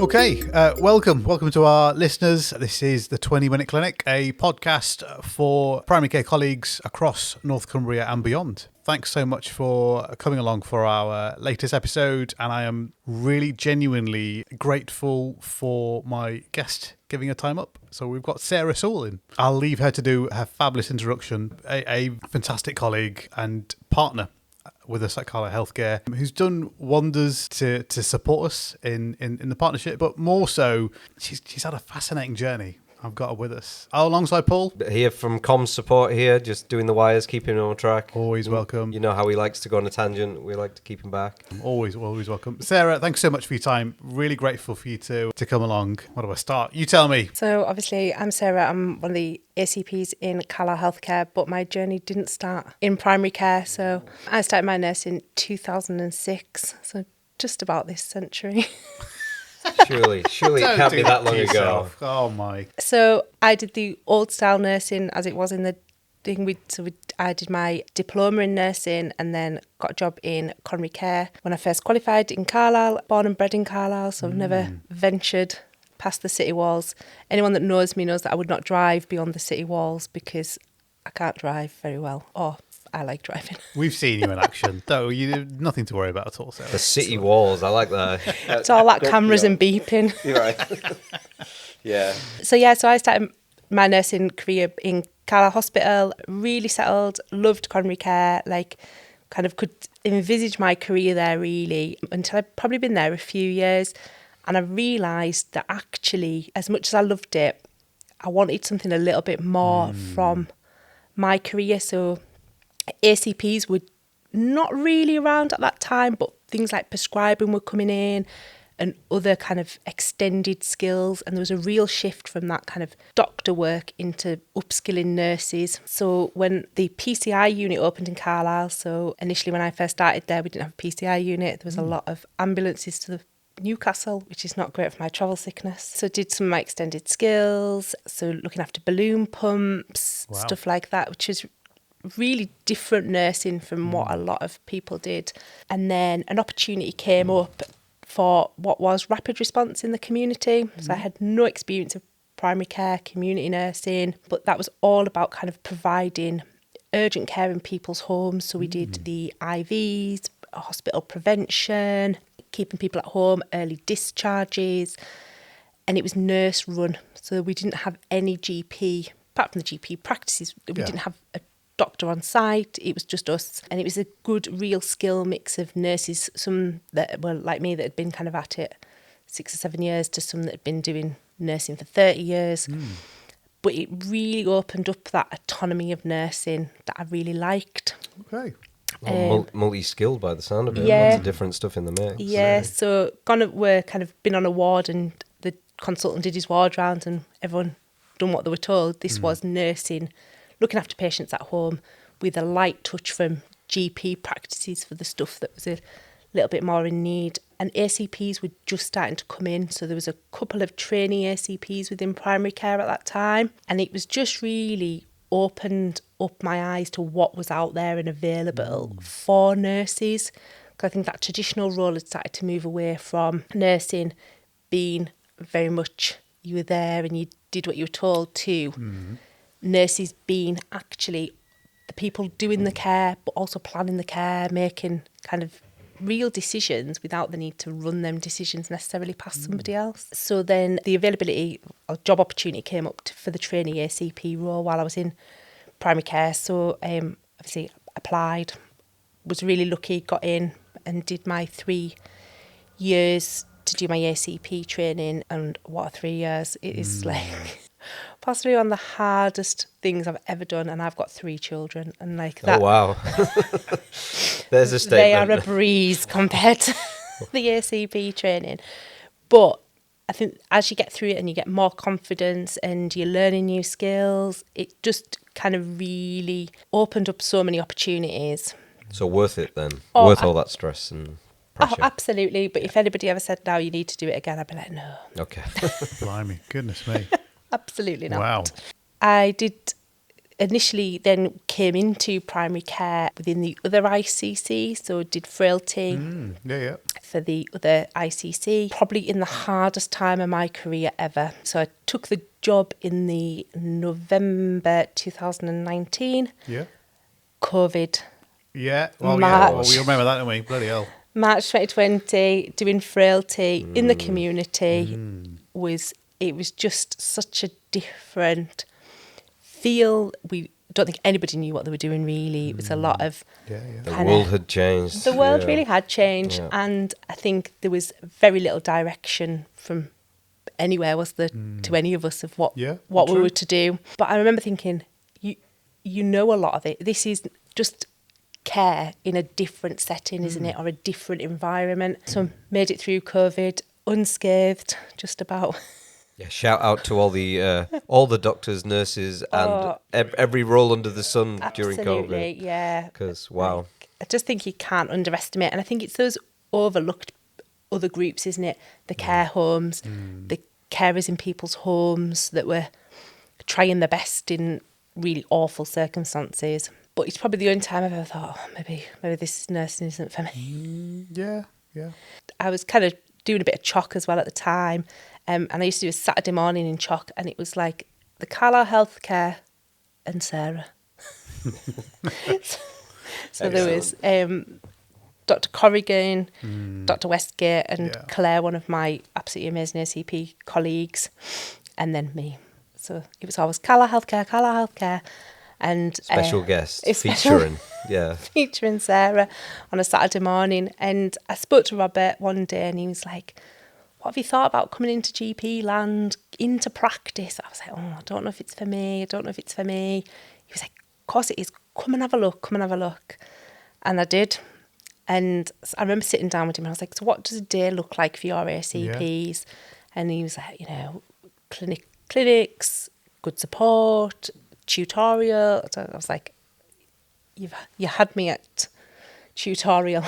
Okay, welcome to our listeners. This is the 20-Minute Clinic, a podcast for primary care colleagues across North Cumbria and beyond. Thanks so much for coming along for our latest episode, and I am really genuinely grateful for my guest giving her time up. So we've got Sarah Sewell in. I'll leave her to do her fabulous introduction, a fantastic colleague and partner with us at Carlisle Healthcare, who's done wonders to support us in the partnership, but more so, she's had a fascinating journey. I've got her with us. Alongside Paul. Here from comms support here, just doing the wires, keeping him on track. Always welcome. You know how he likes to go on a tangent. We like to keep him back. Always welcome. Sarah, thanks so much for your time. Really grateful for you to come along. Where do I start? You tell me. So obviously I'm Sarah. I'm one of the ACPs in Carlisle Healthcare, but my journey didn't start in primary care. So I started my nurse in 2006, so just about this century. Surely it can't be that long ago. Oh my. So I did the old style nursing as it was in the thing. I did my diploma in nursing and then got a job in coronary care when I first qualified in Carlisle, born and bred in Carlisle, so I've never ventured past the city walls. Anyone that knows me knows that I would not drive beyond the city walls because I can't drive very well, or I like driving. We've seen you in action, though. You nothing to worry about at all, Sarah. The city walls, I like that. It's all that cameras and beeping. You're right. Yeah. So I started my nursing career in Carlisle Hospital, really settled, loved coronary care, kind of could envisage my career there really until I'd probably been there a few years. And I realised that actually, as much as I loved it, I wanted something a little bit more from my career. So ACPs were not really around at that time, but things like prescribing were coming in and other kind of extended skills. And there was a real shift from that kind of doctor work into upskilling nurses. So when the PCI unit opened in Carlisle, so initially when I first started there, we didn't have a PCI unit. There was a lot of ambulances to the Newcastle, which is not great for my travel sickness. So did some of my extended skills, so looking after balloon pumps, stuff like that, which is really different nursing from what a lot of people did. And then an opportunity came up for what was rapid response in the community. So I had no experience of primary care, community nursing, but that was all about kind of providing urgent care in people's homes. So we did the IVs, hospital prevention, keeping people at home, early discharges, and it was nurse run. So we didn't have any GP, apart from the GP practices, we didn't have a doctor on site. It was just us, and it was a good real skill mix of nurses, some that were like me that had been kind of at it 6 or 7 years to some that had been doing nursing for 30 years. But it really opened up that autonomy of nursing that I really liked. Okay. Well, multi-skilled by the sound of it. Yeah. Lots of different stuff in the mix. Yeah, so we're kind of been on a ward and the consultant did his ward round and everyone done what they were told. This was nursing, looking after patients at home with a light touch from GP practices for the stuff that was a little bit more in need. And ACPs were just starting to come in. So there was a couple of trainee ACPs within primary care at that time. And it was just really opened up my eyes to what was out there and available for nurses. Because I think that traditional role had started to move away from nursing being very much you were there and you did what you were told to. Nurses being actually the people doing the care, but also planning the care, making kind of real decisions without the need to run them decisions necessarily past somebody else. So then the availability or job opportunity came up for the trainee ACP role while I was in primary care. So obviously applied, was really lucky, got in and did my 3 years to do my ACP training. And what are 3 years? It is possibly one of the hardest things I've ever done, and I've got 3 children, and that. Oh wow, there's a statement. They are a breeze compared to the ACP training, but I think as you get through it and you get more confidence and you're learning new skills, it just kind of really opened up so many opportunities. So worth it then? Worth all that stress and pressure? Oh, absolutely. But if anybody ever said, now you need to do it again, I'd be like, no. Okay. Blimey, goodness me. Absolutely not. Wow. I did initially then came into primary care within the other ICC, so did frailty for the other ICC, probably in the hardest time of my career ever. So I took the job in the November 2019. Yeah. COVID. Yeah. Well, March. Well, we remember that, don't we? Bloody hell. March 2020, doing frailty in the community it was just such a different feel. We don't think anybody knew what they were doing, really. It was a lot of... The world had changed. The world really had changed. Yeah. And I think there was very little direction from anywhere, was there, to any of us of what we were to do. But I remember thinking, you know a lot of it. This is just care in a different setting, isn't it? Or a different environment. So made it through COVID unscathed, just about. Yeah, shout out to all the doctors, nurses, and every role under the sun during COVID. Absolutely, yeah. Because, wow. I just think you can't underestimate, and I think it's those overlooked other groups, isn't it? The care homes, the carers in people's homes that were trying their best in really awful circumstances. But it's probably the only time I've ever thought, maybe this nursing isn't for me. Yeah. I was kind of doing a bit of chalk as well at the time. And I used to do a Saturday morning in chalk, and it was like the Carlisle Healthcare and Sarah. so there was Dr. Corrigan, Dr. Westgate, and Claire, one of my absolutely amazing ACP colleagues, and then me. So it was always Carlisle Healthcare. And special guest featuring featuring Sarah on a Saturday morning. And I spoke to Robert one day, and he was like, what have you thought about coming into GP land, into practice? I was like, I don't know if it's for me. He was like, of course it is. Come and have a look. And I did. And I remember sitting down with him, and I was like, so what does a day look like for your ACPs? And he was like, clinics, good support, tutorial. So I was like, you had me at tutorial.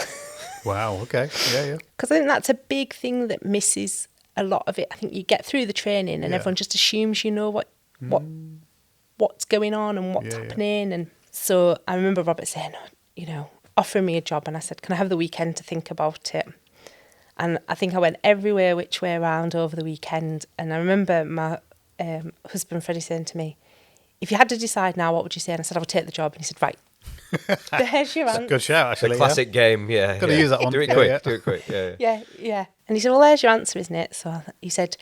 Wow, okay. Yeah. Because I think that's a big thing that misses a lot of it. I think you get through the training and everyone just assumes you know what's going on and what's happening. And so I remember Robert saying, offering me a job, and I said, can I have the weekend to think about it? And I think I went everywhere which way around over the weekend. And I remember my husband Freddie saying to me, if you had to decide now, what would you say? And I said, I would take the job. And he said, right. There's your answer. Good shout, actually. The classic game, yeah. Got to use that one. Do it quick, Yeah. And he said, well, there's your answer, isn't it? So he said,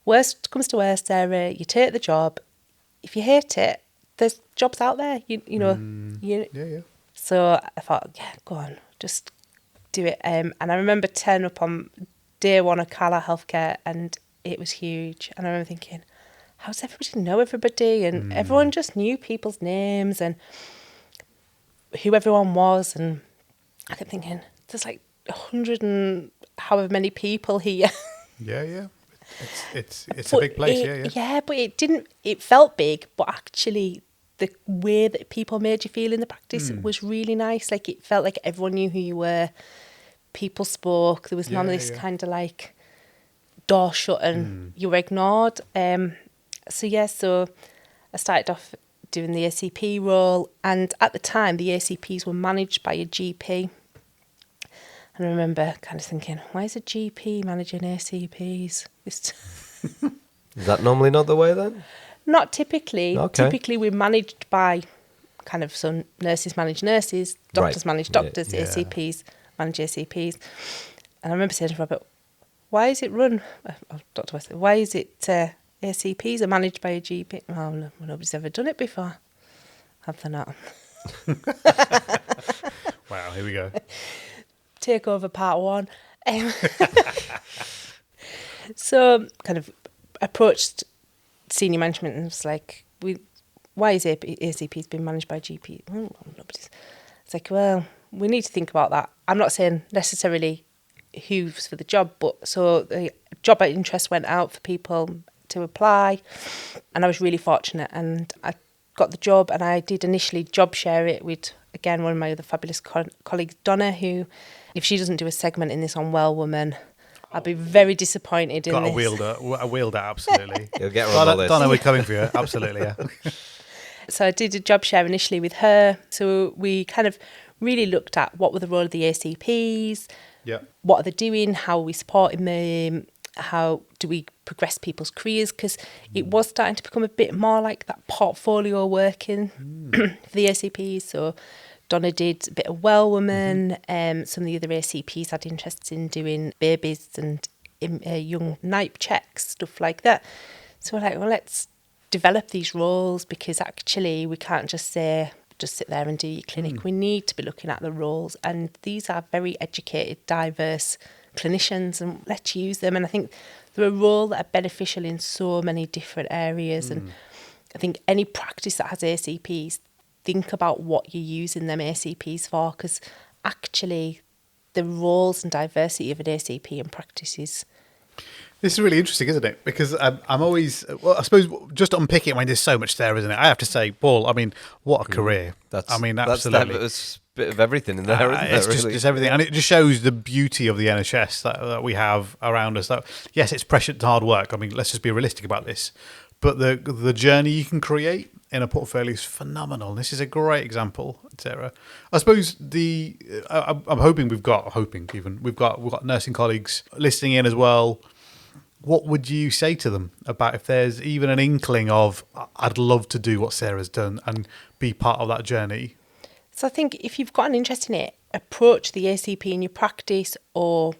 worst comes to worst, Sarah, you take the job. If you hate it, there's jobs out there, you know. Yeah. So I thought, go on, just do it. And I remember turning up on day one of Carlisle Healthcare, and it was huge. And I remember thinking, how does everybody know everybody? And everyone just knew people's names and who everyone was. And I kept thinking, there's like 100 and however many people here. Yeah. It's a big place, Yeah, but it felt big, but actually the way that people made you feel in the practice was really nice. Like, it felt like everyone knew who you were. People spoke. There was none of this kind of like door shut and you were ignored. So I started off doing the ACP role, and at the time the ACPs were managed by a GP. And I remember kind of thinking, why is a GP managing ACPs? Is that normally not the way then? Not typically. Okay. Typically we're managed by kind of some nurses manage nurses, doctors manage doctors, ACPs manage ACPs. And I remember saying to Robert, why is it run, Dr. West, why is it ACPs are managed by a GP? Oh, no, nobody's ever done it before. Have they not? Wow, here we go. Take over part one. So kind of approached senior management and was like, why is ACPs being managed by GP? Well, nobody's. It's like, well, we need to think about that. I'm not saying necessarily who's for the job, but so the job interest went out for people to apply, and I was really fortunate, and I got the job, and I did initially job share it with, again, one of my other fabulous colleagues, Donna, who, if she doesn't do a segment in this on Well Woman, I'll be very disappointed in this. Got a wielder, absolutely. You'll get her on the list. Donna, we're coming for you, absolutely, yeah. So I did a job share initially with her. So we kind of really looked at what were the role of the ACPs, what are they doing, how are we supporting them, how do we progress people's careers, because it was starting to become a bit more like that portfolio working for the ACPs. So Donna did a bit of well woman, some of the other ACPs had interest in doing babies and young NIPE checks, stuff like that. So we're like, well, let's develop these roles, because actually we can't just say, just sit there and do your clinic. We need to be looking at the roles, and these are very educated, diverse clinicians, and let's use them. And I think they're a role that are beneficial in so many different areas. And I think any practice that has ACPs, think about what you're using them ACPs for, because actually the roles and diversity of an ACP in practice is... This is really interesting, isn't it? Because I'm always, well, I suppose just unpick it, I mean, there's so much there, isn't it? I have to say, Paul, I mean, what a career. Absolutely. That's a bit of everything in there, isn't it's there, really? just everything. And it just shows the beauty of the NHS that we have around us. That, yes, it's precious hard work. I mean, let's just be realistic about this. But the journey you can create in a portfolio is phenomenal. This is a great example, Sarah. I suppose I'm hoping we've got nursing colleagues listening in as well. What would you say to them about if there's even an inkling of, I'd love to do what Sarah's done and be part of that journey? So I think if you've got an interest in it, approach the ACP in your practice or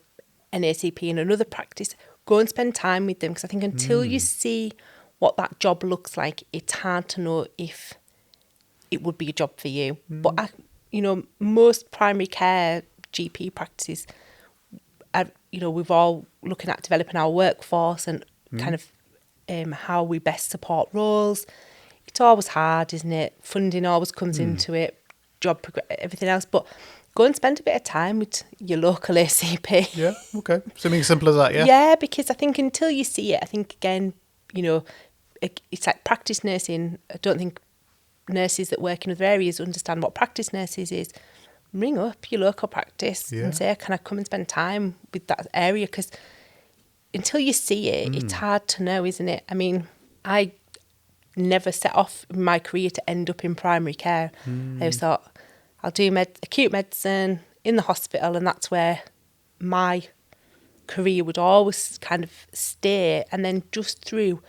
an ACP in another practice. Go and spend time with them, because I think until you see what that job looks like, it's hard to know if it would be a job for you. But, most primary care GP practices, we've all looking at developing our workforce and kind of how we best support roles. It's always hard, isn't it? Funding always comes into it, everything else. But go and spend a bit of time with your local ACP. Yeah, okay. Something as simple as that, yeah? Yeah, because I think until you see it, I think, again, it's like practice nursing. I don't think nurses that work in other areas understand what practice nurses is. Ring up your local practice and say, can I come and spend time with that area? Because until you see it, it's hard to know, isn't it? I mean, I never set off my career to end up in primary care. I always thought, I'll do acute medicine in the hospital, and that's where my career would always kind of stay. And then just through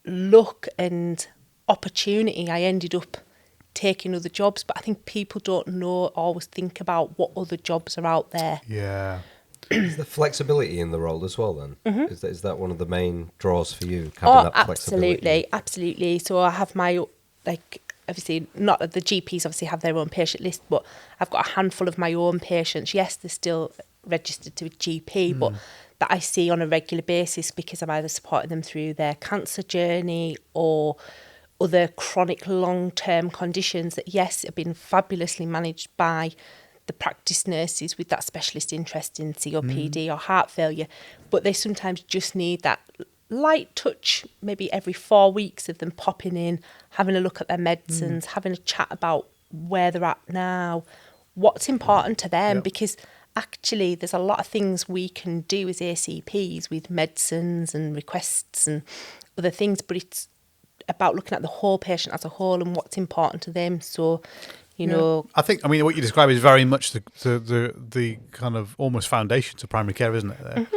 luck and opportunity, I ended up taking other jobs. But I think people don't always think about what other jobs are out there. Yeah. Is there flexibility in the role as well then? Is that one of the main draws for you, having that flexibility? Absolutely. So I have my, obviously not the GPs obviously have their own patient list, but I've got a handful of my own patients. Yes, they're still registered to a GP, but that I see on a regular basis, because I'm either supporting them through their cancer journey or other chronic long-term conditions that, yes, have been fabulously managed by the practice nurses with that specialist interest in COPD or heart failure, but they sometimes just need that light touch, maybe every 4 weeks, of them popping in, having a look at their medicines, having a chat about where they're at now, what's important to them, because actually there's a lot of things we can do as ACPs with medicines and requests and other things, but it's about looking at the whole patient as a whole and what's important to them. So, you know, I think, what you describe is very much the kind of almost foundation to primary care, isn't it?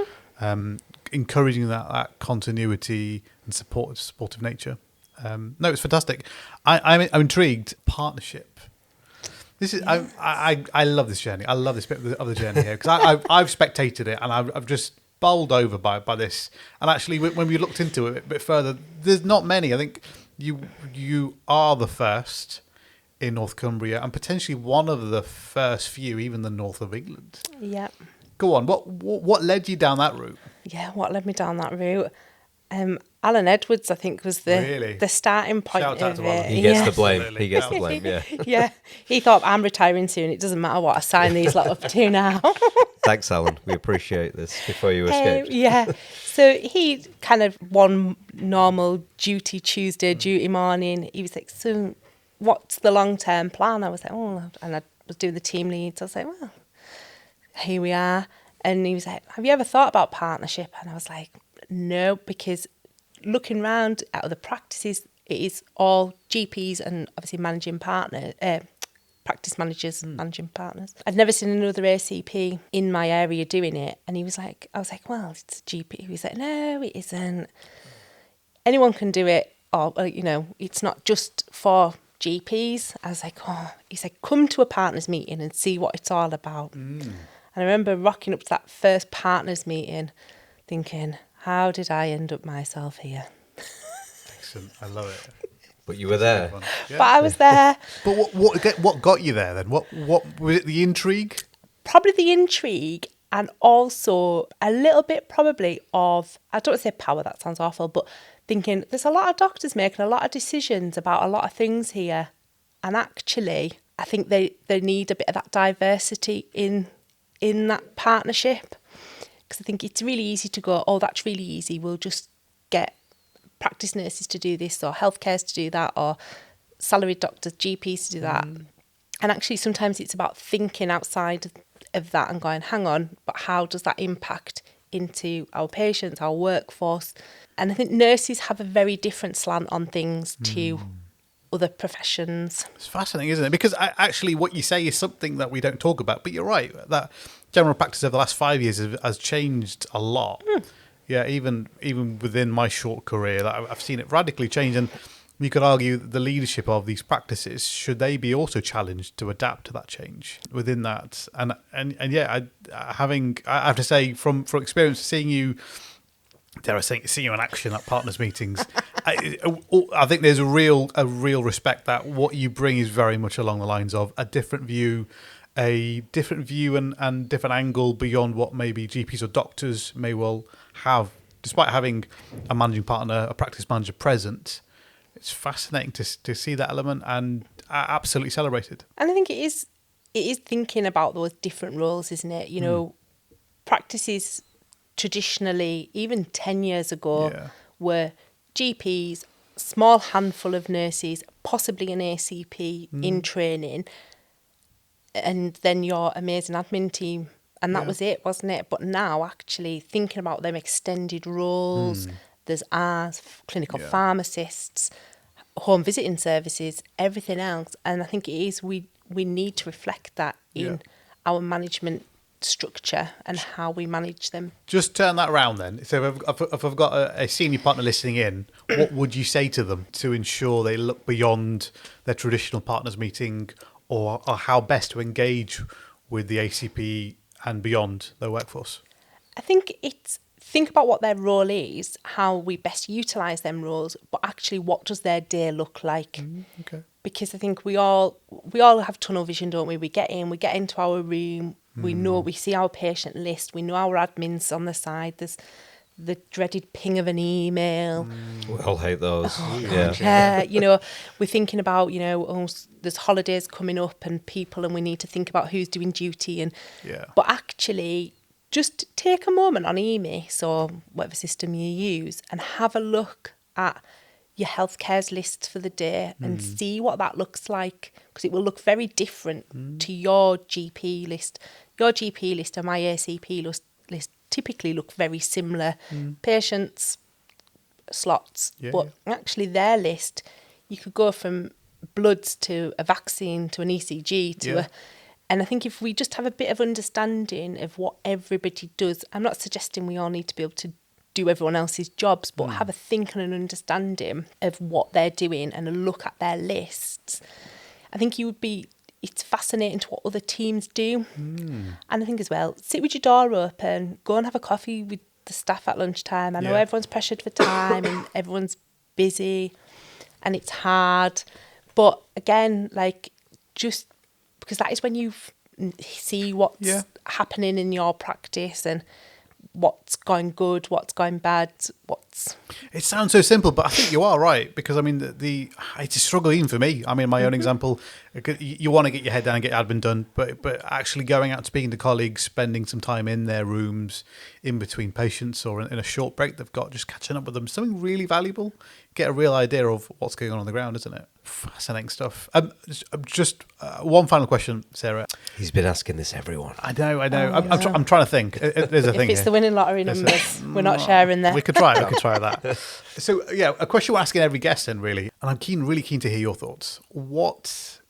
There, encouraging that continuity and supportive nature. No, it's fantastic. I'm intrigued. Partnership. This is I love this journey. I love this bit of the journey here, because I've spectated it and I've just bowled over by this. And actually, when we looked into it a bit further, there's not many. I think you are the first in North Cumbria and potentially one of the first few, even the north of England. Yeah. Go on. What led you down that route? Yeah, what led me down that route? Alan Edwards, I think, was the starting point. Shout out of to it. Alan. He gets the blame. Absolutely. He gets the blame, yeah. Yeah, he thought, I'm retiring soon. It doesn't matter what I sign these lot up to now. Thanks, Alan. We appreciate this before you escaped. Yeah. So he kind of one normal Tuesday duty morning, he was like, so what's the long-term plan? I was like, and I was doing the team leads. I was like, well, here we are. And he was like, have you ever thought about partnership? And I was like, no, because looking round at other practices, it is all GPs and obviously managing partner, practice managers, managing partners. I'd never seen another ACP in my area doing it. And I was like, well, it's a GP. He was like, no, it isn't. Anyone can do it. Or, it's not just for GPs. I was like, he said, come to a partners meeting and see what it's all about. And I remember rocking up to that first partners meeting thinking, how did I end up myself here? Excellent. I love it. But you were there. Yeah. But I was there. But what got you there then? What was it? The intrigue? Probably the intrigue, and also a little bit probably of, I don't want to say power, that sounds awful, but thinking there's a lot of doctors making a lot of decisions about a lot of things here. And actually, I think they need a bit of that diversity in that partnership. Because I think it's really easy to go, oh, that's really easy. We'll just get practice nurses to do this, or healthcares to do that, or salaried doctors, GPs to do that. And actually, sometimes it's about thinking outside of that and going, hang on, but how does that impact into our patients, our workforce? And I think nurses have a very different slant on things to other professions. It's fascinating, isn't it? Because actually what you say is something that we don't talk about, but you're right, that general practice over the last 5 years has changed a lot. Yeah, even within my short career, that I've seen it radically change. And you could argue the leadership of these practices, should they be also challenged to adapt to that change within that? And yeah, I have to say from experience, seeing you, dare I say, see you in action at partners meetings, I think there's a real respect that what you bring is very much along the lines of a different view and different angle beyond what maybe GPs or doctors may well have, despite having a managing partner, a practice manager present. It's fascinating to see that element and absolutely celebrated. And I think it is thinking about those different roles, isn't it? Practices traditionally, even 10 years ago, were GPs, small handful of nurses, possibly an ACP in training, and then your amazing admin team. And that was it, wasn't it? But now, actually, thinking about them extended roles, there's ours, clinical pharmacists, home visiting services, everything else. And I think it is, we need to reflect that in our management structure and how we manage them. Just turn that around then. So if I've got a senior partner listening in, what would you say to them to ensure they look beyond their traditional partners meeting, or how best to engage with the ACP and beyond their workforce? I think it's think about what their role is, how we best utilise them roles, but actually what does their day look like? Okay. Because I think we all have tunnel vision, don't we? We get into our room, we know, we see our patient list, we know our admins on the side, there's the dreaded ping of an email. We all hate those. We're thinking about, there's holidays coming up and we need to think about who's doing duty. But actually, just take a moment on EMIS or whatever system you use and have a look at your healthcare's list for the day and see what that looks like, because it will look very different to your GP list. Your GP list and my ACP list typically look very similar. Patients, slots, but actually their list, you could go from bloods to a vaccine to an ECG to and I think if we just have a bit of understanding of what everybody does, I'm not suggesting we all need to be able to do everyone else's jobs, but have a think and an understanding of what they're doing and a look at their lists. I think it's fascinating to what other teams do. And I think as well, sit with your door open, go and have a coffee with the staff at lunchtime. I know everyone's pressured for time and everyone's busy and it's hard. But again, just because that is when you see what's happening in your practice and what's going good, what's going bad, It sounds so simple, but I think you are right, because I mean it's a struggle even for me. I mean, my own example, you want to get your head down and get admin done, but actually going out and speaking to colleagues, spending some time in their rooms in between patients or in a short break they've got, just catching up with them, something really valuable. Get a real idea of what's going on the ground, isn't it? Fascinating stuff. Just one final question, Sarah. He's been asking this everyone. I know. I'm trying to think. There's a thing. If it's the winning lottery numbers, we're not sharing them. We could try. clarify that. So, yeah, a question we're asking every guest then, really, and I'm really keen to hear your thoughts. What,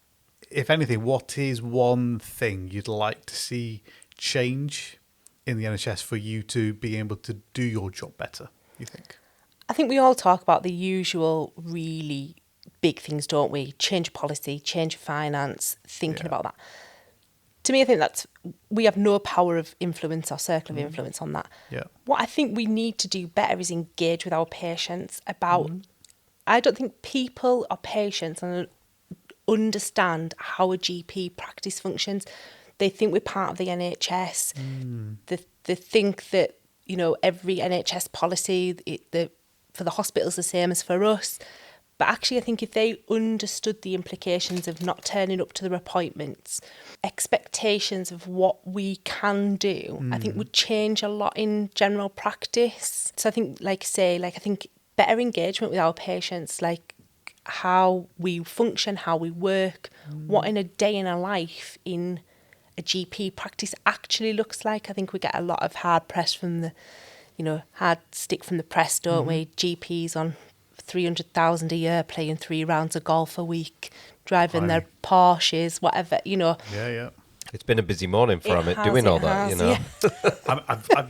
if anything, what is one thing you'd like to see change in the NHS for you to be able to do your job better, you think? I think we all talk about the usual really big things, don't we? Change of policy, change of finance, thinking about that. To me, I think we have no power of influence or circle of influence on that. Yeah. What I think we need to do better is engage with our patients about, I don't think people or patients understand how a GP practice functions. They think we're part of the NHS. They think that, every NHS policy for the hospital's the same as for us. But actually, I think if they understood the implications of not turning up to their appointments, expectations of what we can do, I think would change a lot in general practice. So I think, I think better engagement with our patients, like how we function, how we work, what in a day in a life in a GP practice actually looks like. I think we get a lot of hard press from the, hard stick from the press, don't we? GPs on 300,000 a year, playing 3 rounds of golf a week, driving their Porsches, whatever, Yeah. It's been a busy morning for Amit doing all that, Yeah.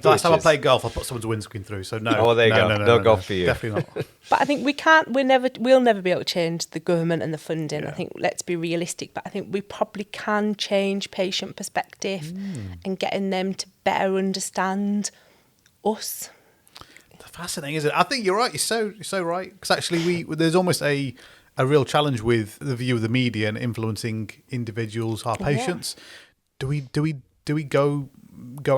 Last time I played golf, I put someone's windscreen through, so no. Oh, there you go. No golf for you. Definitely not. But I think we'll never be able to change the government and the funding. I think, let's be realistic, but I think we probably can change patient perspective and getting them to better understand us. Fascinating, isn't it? I think you're right. You're so right. Because actually, there's almost a real challenge with the view of the media and influencing individuals, our patients. Do we go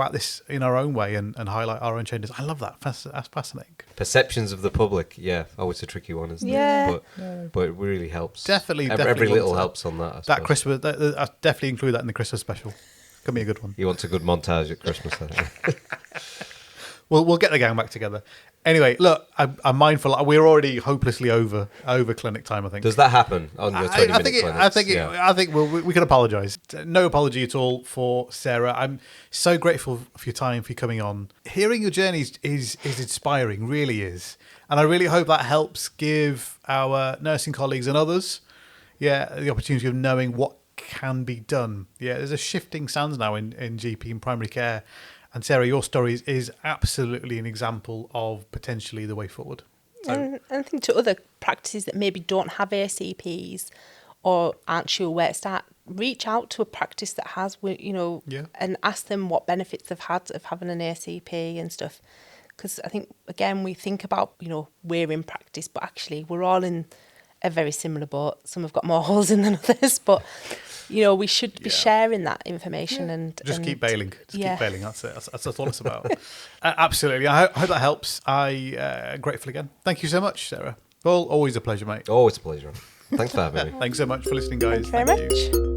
at this in our own way and highlight our own changes? I love that. That's fascinating. Perceptions of the public, it's a tricky one, isn't it? But it really helps. Definitely every little helps on that. That Christmas, I definitely include that in the Christmas special. Could be a good one. You want a good montage at Christmas, then? We'll get the gang back together. Anyway, look, I'm mindful. We're already hopelessly over clinic time, I think. Does that happen on your 20-minute clinics? I think we can apologise. No apology at all for Sarah. I'm so grateful for your time, for you coming on. Hearing your journey is inspiring, really is. And I really hope that helps give our nursing colleagues and others, the opportunity of knowing what can be done. There's a shifting sands now in GP and primary care. And Sarah, your story is absolutely an example of potentially the way forward. So, and I think to other practices that maybe don't have ACPs or aren't sure where to start, reach out to a practice that has, and ask them what benefits they've had of having an ACP and stuff. Because I think, again, we think about, we're in practice, but actually we're all in a very similar boat. Some have got more holes in than others, but... we should be sharing that information and just keep bailing. Keep bailing. That's it. That's all it's about. Absolutely. I hope that helps. Grateful again. Thank you so much, Sarah. Well, always a pleasure, mate. Always a pleasure. Thanks for having me. Thanks so much for listening, guys. Thank you very much.